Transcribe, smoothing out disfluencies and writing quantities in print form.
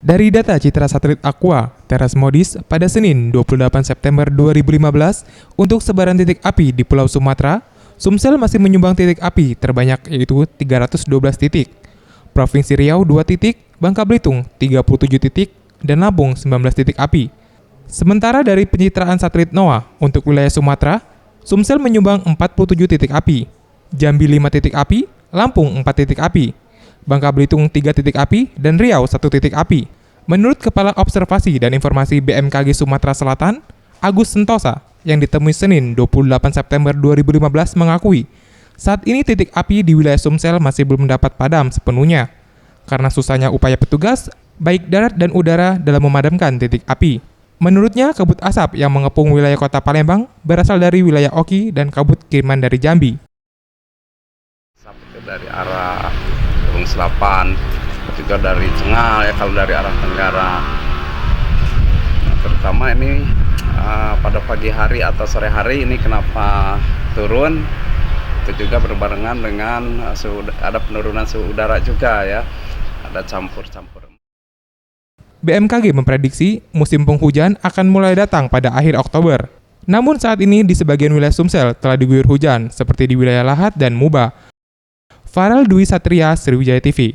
Dari data Citra Satelit Aqua, Teras Modis pada Senin 28 September 2015 untuk sebaran titik api di Pulau Sumatera, Sumsel masih menyumbang titik api terbanyak yaitu 312 titik. Provinsi Riau 2 titik, Bangka Belitung 37 titik, dan Lampung 19 titik api. Sementara dari pencitraan satelit NOAA untuk wilayah Sumatera, Sumsel menyumbang 47 titik api, Jambi 5 titik api, Lampung 4 titik api, Bangka Belitung 3 titik api, dan Riau 1 titik api. Menurut Kepala Observasi dan Informasi BMKG Sumatera Selatan, Agus Sentosa, yang ditemui Senin 28 September 2015 mengakui, saat ini titik api di wilayah Sumsel masih belum dapat padam sepenuhnya, karena susahnya upaya petugas, baik darat dan udara dalam memadamkan titik api. Menurutnya, kabut asap yang mengepung wilayah kota Palembang berasal dari wilayah Oki dan kabut kiriman dari Jambi. Dari arah Gunung Selapan, juga dari Cengal ya kalau dari arah Tenggara. Nah, terutama ini pada pagi hari atau sore hari ini kenapa turun? Itu juga berbarengan dengan ada penurunan suhu udara juga ya, ada campur-campur. BMKG memprediksi musim penghujan akan mulai datang pada akhir Oktober. Namun saat ini di sebagian wilayah Sumsel telah diguyur hujan seperti di wilayah Lahat dan Muba. Farel Dwi Satria, Sriwijaya TV.